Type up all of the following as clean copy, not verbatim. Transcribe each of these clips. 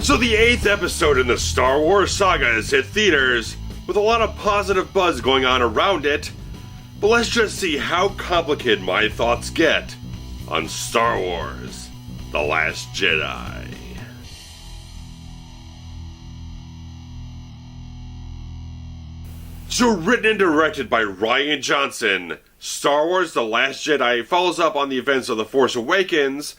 So the 8th episode in the Star Wars saga has hit theaters, with a lot of positive buzz going on around it, but let's just see how complicated my thoughts get on Star Wars: The Last Jedi. So written and directed by Rian Johnson, Star Wars: The Last Jedi follows up on the events of The Force Awakens,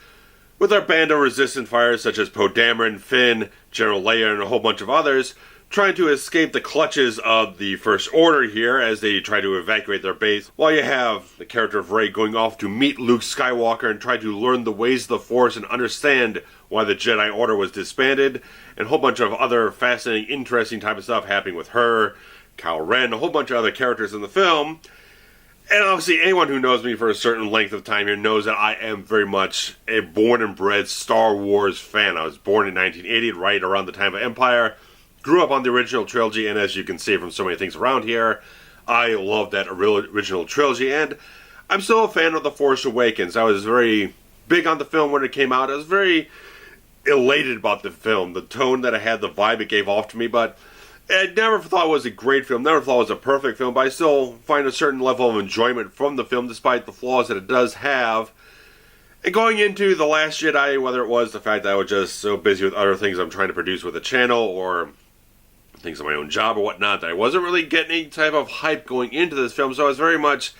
with our band of resistant fighters such as Poe Dameron, Finn, General Leia, and a whole bunch of others trying to escape the clutches of the First Order here as they try to evacuate their base, while you have the character of Rey going off to meet Luke Skywalker and try to learn the ways of the Force and understand why the Jedi Order was disbanded, and a whole bunch of other fascinating, interesting type of stuff happening with her, Kylo Ren, a whole bunch of other characters in the film. And obviously, anyone who knows me for a certain length of time here knows that I am very much a born and bred Star Wars fan. I was born in 1980, right around the time of Empire. Grew up on the original trilogy, and as you can see from so many things around here, I love that original trilogy, and I'm still a fan of The Force Awakens. I was very big on the film when it came out. I was very elated about the film, the tone that it had, the vibe it gave off to me, but I never thought it was a great film, never thought it was a perfect film, but I still find a certain level of enjoyment from the film, despite the flaws that it does have. And going into The Last Jedi, whether it was the fact that I was just so busy with other things I'm trying to produce with the channel, or things on my own job or whatnot, that I wasn't really getting any type of hype going into this film, so I was very much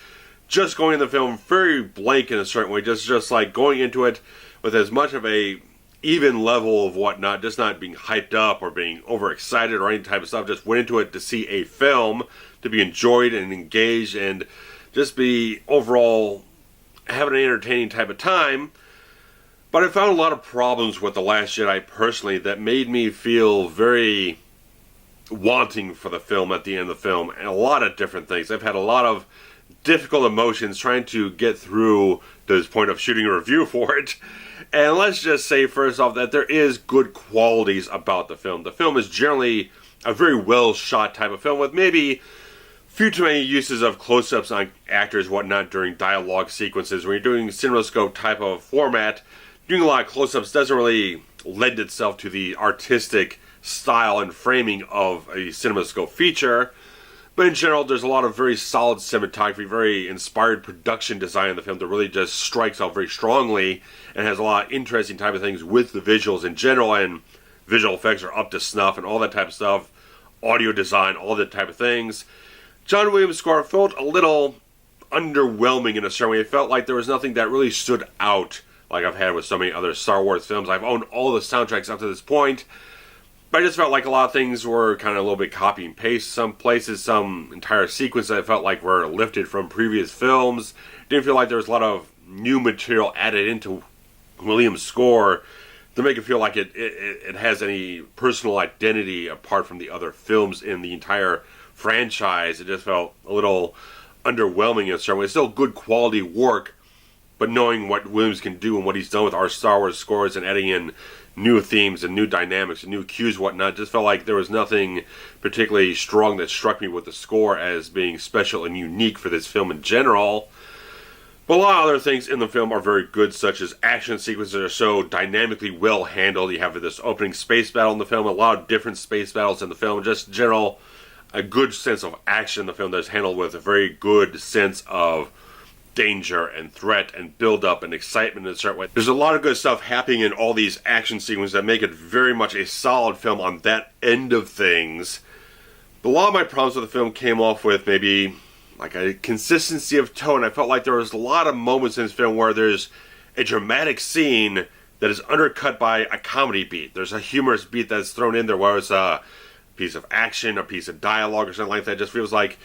just going in the film very blank in a certain way, just like going into it with as much of a even level of whatnot, just not being hyped up or being overexcited or any type of stuff. Just went into it to see a film, to be enjoyed and engaged, and just be overall having an entertaining type of time. But I found a lot of problems with The Last Jedi personally that made me feel very wanting for the film at the end of the film, and a lot of different things. I've had a lot of difficult emotions trying to get through to this point of shooting a review for it. And let's just say first off that there is good qualities about the film. The film is generally a very well shot type of film with maybe few too many uses of close-ups on actors and whatnot during dialogue sequences. When you're doing CinemaScope type of format, doing a lot of close-ups doesn't really lend itself to the artistic style and framing of a CinemaScope feature. But in general, there's a lot of very solid cinematography, very inspired production design in the film that really just strikes out very strongly and has a lot of interesting type of things with the visuals in general, and visual effects are up to snuff and all that type of stuff, audio design, all that type of things. John Williams' score felt a little underwhelming in a certain way. It felt like there was nothing that really stood out like I've had with so many other Star Wars films. I've owned all the soundtracks up to this point, but I just felt like a lot of things were kind of a little bit copy and paste. Some places, some entire sequences I felt like were lifted from previous films. Didn't feel like there was a lot of new material added into Williams' score to make it feel like it has any personal identity apart from the other films in the entire franchise. It just felt a little underwhelming in a certain way. It's still good quality work, but knowing what Williams can do and what he's done with our Star Wars scores and adding in new themes and new dynamics and new cues and whatnot, just felt like there was nothing particularly strong that struck me with the score as being special and unique for this film in general. But a lot of other things in the film are very good, such as action sequences that are so dynamically well handled. You have this opening space battle in the film, a lot of different space battles in the film, just in general a good sense of action in the film that's handled with a very good sense of danger and threat and build-up and excitement in a certain way. There's a lot of good stuff happening in all these action sequences that make it very much a solid film on that end of things. But a lot of my problems with the film came off with maybe like a consistency of tone. I felt like there was a lot of moments in this film where there's a dramatic scene that is undercut by a comedy beat. There's a humorous beat that's thrown in there, where it's a piece of action, a piece of dialogue or something like that. It just feels like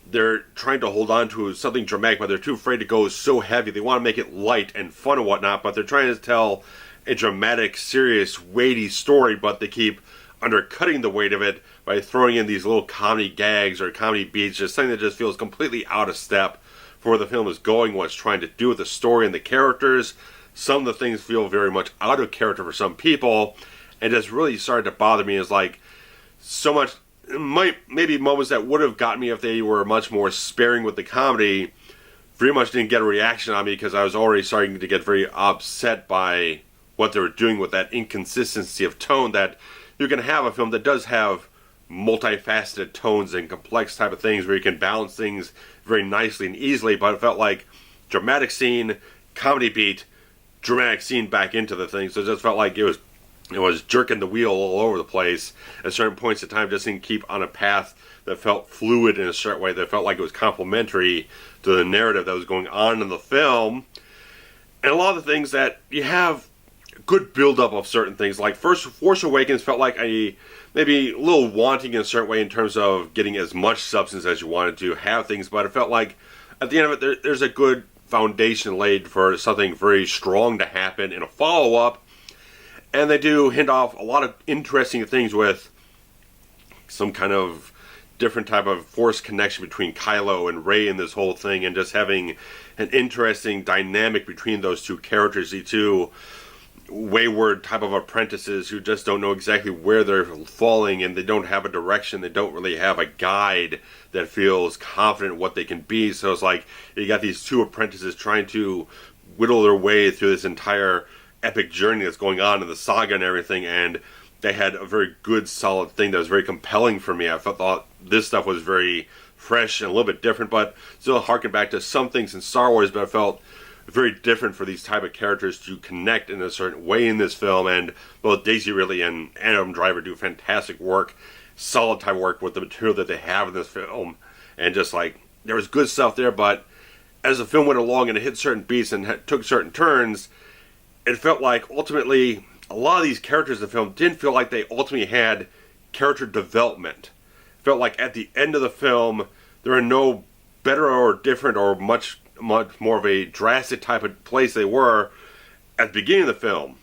they're trying to hold on to something dramatic, but they're too afraid to go so heavy. They want to make it light and fun and whatnot, but they're trying to tell a dramatic, serious, weighty story, but they keep undercutting the weight of it by throwing in these little comedy gags or comedy beats, just something that just feels completely out of step for where the film is going, what it's trying to do with the story and the characters. Some of the things feel very much out of character for some people, and just really started to bother me. Is like so much, maybe moments that would have gotten me if they were much more sparing with the comedy, very much didn't get a reaction on me because I was already starting to get very upset by what they were doing with that inconsistency of tone, that you can have a film that does have multifaceted tones and complex type of things where you can balance things very nicely and easily, but it felt like dramatic scene, comedy beat, dramatic scene back into the thing. So it just felt like it was jerking the wheel all over the place at certain points in time, just didn't keep on a path that felt fluid in a certain way, that felt like it was complementary to the narrative that was going on in the film. And a lot of the things that you have good build-up of certain things, like Force Awakens felt like maybe a little wanting in a certain way in terms of getting as much substance as you wanted to have things, but it felt like at the end of it, there's a good foundation laid for something very strong to happen in a follow-up. And they do hint off a lot of interesting things with some kind of different type of force connection between Kylo and Rey in this whole thing, and just having an interesting dynamic between those two characters, the two wayward type of apprentices who just don't know exactly where they're falling, and they don't have a direction, they don't really have a guide that feels confident in what they can be. So it's like you got these two apprentices trying to whittle their way through this entire epic journey that's going on in the saga and everything, and they had a very good solid thing that was very compelling for me. I thought this stuff was very fresh and a little bit different, but still harken back to some things in Star Wars, but I felt very different for these type of characters to connect in a certain way in this film. And both Daisy Ridley and Adam Driver do fantastic work, solid type of work with the material that they have in this film. And just like, there was good stuff there, but as the film went along and it hit certain beats and took certain turns, it felt like ultimately a lot of these characters in the film didn't feel like they ultimately had character development. It felt like at the end of the film, there were no better or different or much more of a drastic type of place they were at the beginning of the film.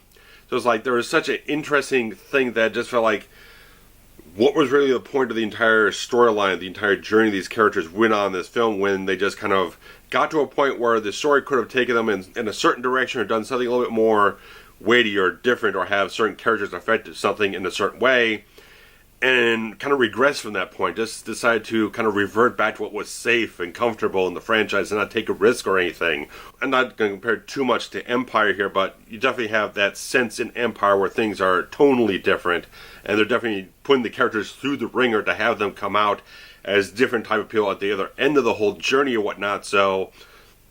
So it's like there was such an interesting thing that just felt like, what was really the point of the entire storyline, the entire journey these characters went on in this film, when they just kind of got to a point where the story could have taken them in a certain direction or done something a little bit more weighty or different, or have certain characters affect something in a certain way, and kind of regress from that point. Just decided to kind of revert back to what was safe and comfortable in the franchise and not take a risk or anything. I'm not going to compare too much to Empire here, but you definitely have that sense in Empire where things are tonally different, and they're definitely putting the characters through the ringer to have them come out as different type of people at the other end of the whole journey or whatnot. So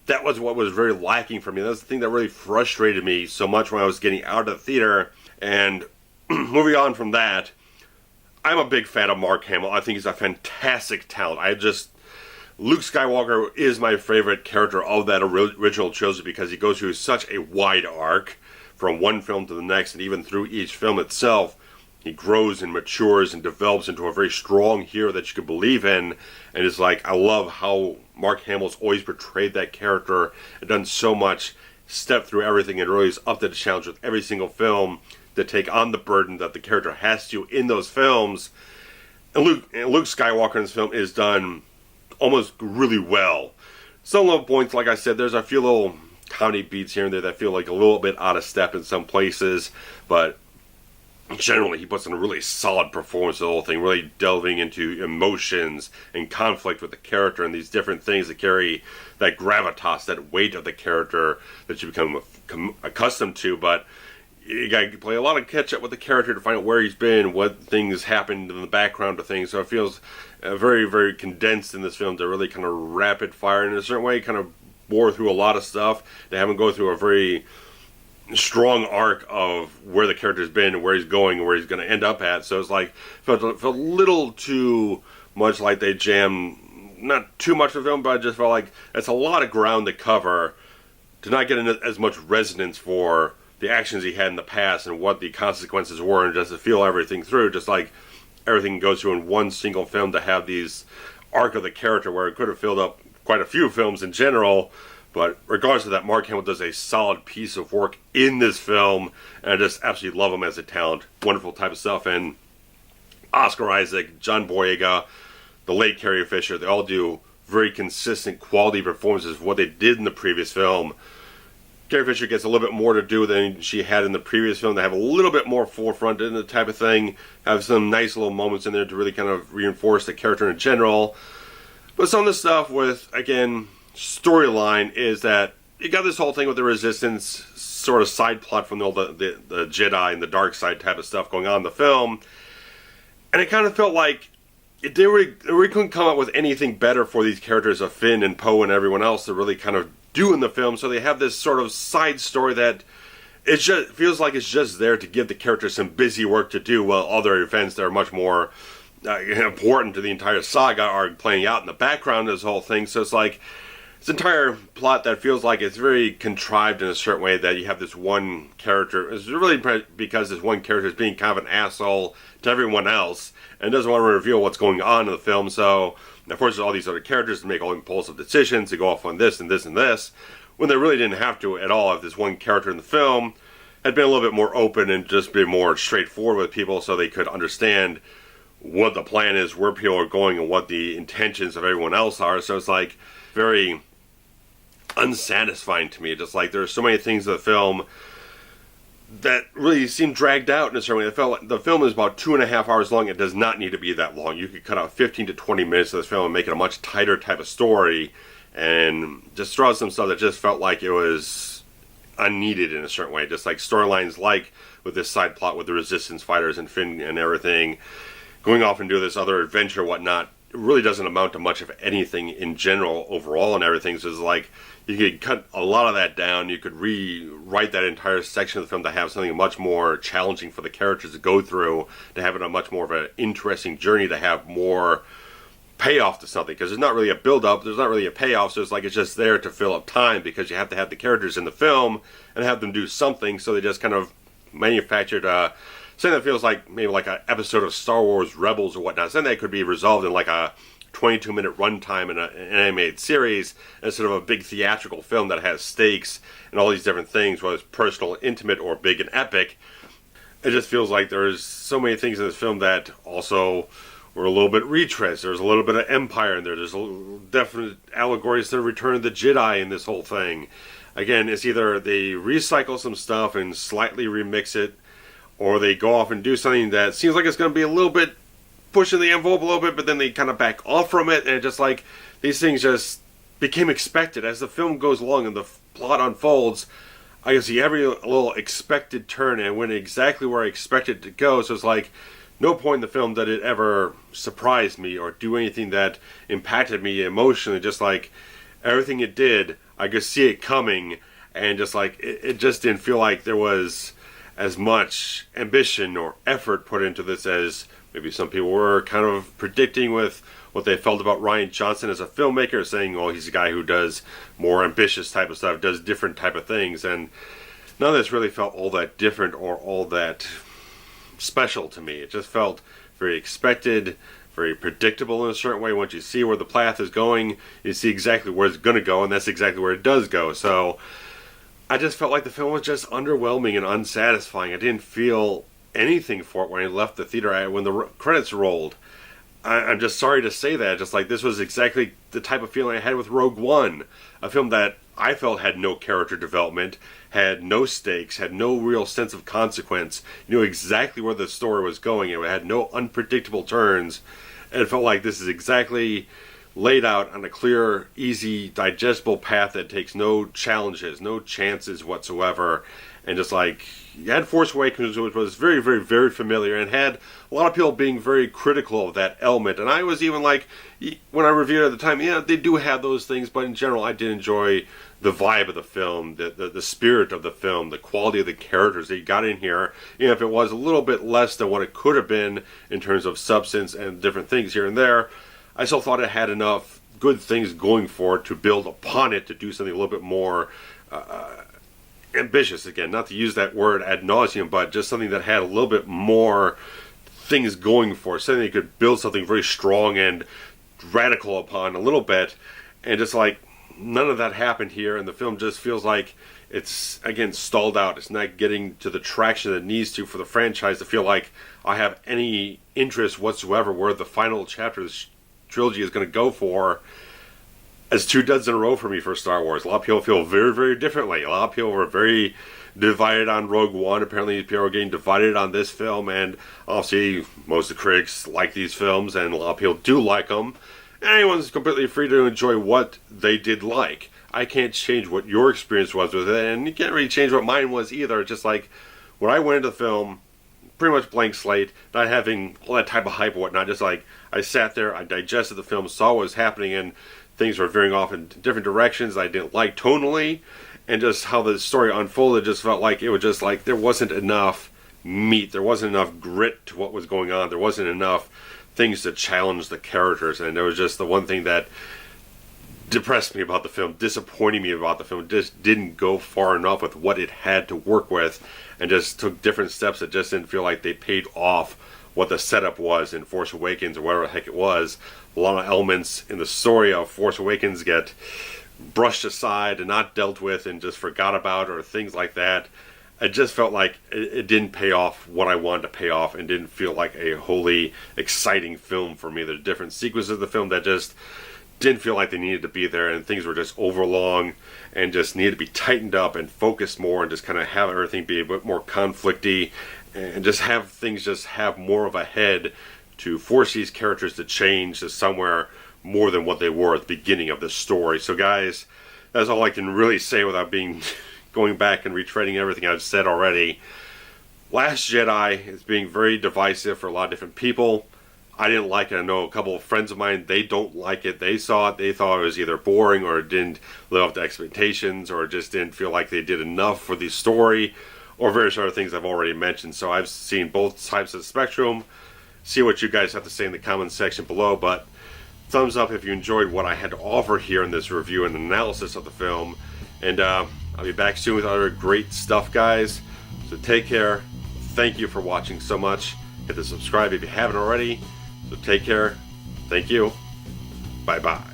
that was what was very lacking for me. That's the thing that really frustrated me so much when I was getting out of the theater. And moving on from that, I'm a big fan of Mark Hamill. I think he's a fantastic talent. Luke Skywalker is my favorite character of that original trilogy, because he goes through such a wide arc from one film to the next, and even through each film itself, he grows and matures and develops into a very strong hero that you can believe in. And it's like, I love how Mark Hamill's always portrayed that character and done so much, stepped through everything, and really is up to the challenge with every single film to take on the burden that the character has to in those films. And Luke Skywalker in this film is done almost really well. Some low points, like I said, there's a few little comedy beats here and there that feel like a little bit out of step in some places, but generally he puts in a really solid performance of the whole thing, really delving into emotions and conflict with the character and these different things that carry that gravitas, that weight of the character that you become accustomed to. But you got to play a lot of catch up with the character to find out where he's been, what things happened in the background of things. So it feels very, very condensed in this film to really kind of rapid fire in a certain way, kind of bore through a lot of stuff, to have him go through a very strong arc of where the character's been and where he's going and where he's going to end up at. So it's like, felt a little too much like they jammed, not too much of the film, but I just felt like it's a lot of ground to cover to not get as much resonance for the actions he had in the past and what the consequences were, and just to feel everything through, just like everything goes through in one single film, to have these arc of the character where it could have filled up quite a few films in general. But regardless of that, Mark Hamill does a solid piece of work in this film, and I just absolutely love him as a talent. Wonderful type of stuff. And Oscar Isaac, John Boyega, the late Carrie Fisher, they all do very consistent quality performances of what they did in the previous film. Carrie Fisher gets a little bit more to do than she had in the previous film. They have a little bit more forefront in the type of thing, have some nice little moments in there to really kind of reinforce the character in general. But some of the stuff with, again, storyline is that you got this whole thing with the Resistance sort of side plot from the Jedi and the dark side type of stuff going on in the film. And it kind of felt like they really couldn't come up with anything better for these characters of Finn and Poe and everyone else to really kind of do in the film. So they have this sort of side story that it just feels like it's just there to give the characters some busy work to do, while other events that are much more important to the entire saga are playing out in the background of this whole thing. So it's like this entire plot that feels like it's very contrived in a certain way, that you have this one character. It's really because this one character is being kind of an asshole to everyone else and doesn't want to reveal what's going on in the film. So, of course, there's all these other characters to make all impulsive decisions, to go off on this and this and this, when they really didn't have to at all if this one character in the film had been a little bit more open and just been more straightforward with people so they could understand what the plan is, where people are going, and what the intentions of everyone else are. So it's like very unsatisfying to me. Just like there's so many things in the film that really seem dragged out in a certain way. It felt like the film is about 2.5 hours long. It does not need to be that long. You could cut out 15 to 20 minutes of this film and make it a much tighter type of story, and just throw out some stuff that just felt like it was unneeded in a certain way. Just like storylines like with this side plot with the Resistance fighters and Finn and everything, going off and do this other adventure or whatnot, it really doesn't amount to much of anything in general overall and everything. So it's like you could cut a lot of that down. You could rewrite that entire section of the film to have something much more challenging for the characters to go through, to have it a much more of an interesting journey, to have more payoff to something, because there's not really a build-up, there's not really a payoff, so it's like it's just there to fill up time, because you have to have the characters in the film and have them do something, so they just kind of manufactured something that feels like maybe like an episode of Star Wars Rebels or whatnot. Something that could be resolved in like a 22-minute runtime in an animated series, instead of a big theatrical film that has stakes and all these different things, whether it's personal, intimate, or big and epic. It just feels like there's so many things in this film that also were a little bit retreads. There's a little bit of Empire in there. There's definite allegories to the Return of the Jedi in this whole thing. Again, it's either they recycle some stuff and slightly remix it, or they go off and do something that seems like it's going to be a little bit pushing the envelope a little bit, but then they kind of back off from it, and just like these things just became expected. As the film goes along and the plot unfolds, I can see every little expected turn and went exactly where I expected it to go. So it's like no point in the film did it ever surprise me or do anything that impacted me emotionally. Just like everything it did, I could see it coming, and just like it just didn't feel like there was as much ambition or effort put into this as maybe some people were kind of predicting with what they felt about Rian Johnson as a filmmaker, saying, oh, he's a guy who does more ambitious type of stuff, does different type of things, and none of this really felt all that different or all that special to me. It just felt very expected, very predictable in a certain way. Once you see where the path is going, you see exactly where it's going to go, and that's exactly where it does go. So I just felt like the film was just underwhelming and unsatisfying. I didn't feel anything for it when I left the theater. When the credits rolled, I'm just sorry to say that. Just like this was exactly the type of feeling I had with Rogue One, a film that I felt had no character development, had no stakes, had no real sense of consequence. You knew exactly where the story was going. It had no unpredictable turns, and it felt like this is exactly laid out on a clear, easy, digestible path that takes no challenges, no chances whatsoever. And just like, you had Force Awakens, which was very, very, very familiar, and had a lot of people being very critical of that element. And I was even like, when I reviewed it at the time, yeah, they do have those things, but in general, I did enjoy the vibe of the film, the spirit of the film, the quality of the characters that you got in here. You know, if it was a little bit less than what it could have been in terms of substance and different things here and there, I still thought it had enough good things going for it to build upon it, to do something a little bit more ambitious. Again, not to use that word ad nauseum, but just something that had a little bit more things going for it. Something that could build something very strong and radical upon a little bit. And just like, none of that happened here, and the film just feels like it's, again, stalled out. It's not getting to the traction that it needs to for the franchise to feel like I have any interest whatsoever where the final chapter of this trilogy is going to go for. As 2 duds in a row for me for Star Wars. A lot of people feel very, very differently. A lot of people were very divided on Rogue One. Apparently people are getting divided on this film, and obviously most of the critics like these films, and a lot of people do like them. Anyone's completely free to enjoy what they did like. I can't change what your experience was with it, and you can't really change what mine was either. It's just like, when I went into the film, pretty much blank slate, not having all that type of hype or whatnot, just like, I sat there, I digested the film, saw what was happening, and things were veering off in different directions I didn't like tonally, and just how the story unfolded just felt like it was just like there wasn't enough meat, there wasn't enough grit to what was going on, there wasn't enough things to challenge the characters, and it was just the one thing that depressed me about the film, disappointing me about the film. It just didn't go far enough with what it had to work with, and just took different steps that just didn't feel like they paid off what the setup was in Force Awakens or whatever the heck it was. A lot of elements in the story of Force Awakens get brushed aside and not dealt with and just forgot about, or things like that. It just felt like it didn't pay off what I wanted to pay off, and didn't feel like a wholly exciting film for me. There's different sequences of the film that just didn't feel like they needed to be there, and things were just overlong and just needed to be tightened up and focused more, and just kind of have everything be a bit more conflicty, and just have things just have more of a head to force these characters to change to somewhere more than what they were at the beginning of the story. So guys, that's all I can really say without being going back and retreading everything I've said already. Last Jedi is being very divisive for a lot of different people. I didn't like it. I know a couple of friends of mine, they don't like it. They saw it, they thought it was either boring, or it didn't live up to expectations, or just didn't feel like they did enough for the story, or various other things I've already mentioned. So I've seen both types of the spectrum. See what you guys have to say in the comments section below, but thumbs up if you enjoyed what I had to offer here in this review and analysis of the film. And I'll be back soon with other great stuff, guys. So take care. Thank you for watching so much. Hit the subscribe if you haven't already. So take care. Thank you. Bye-bye.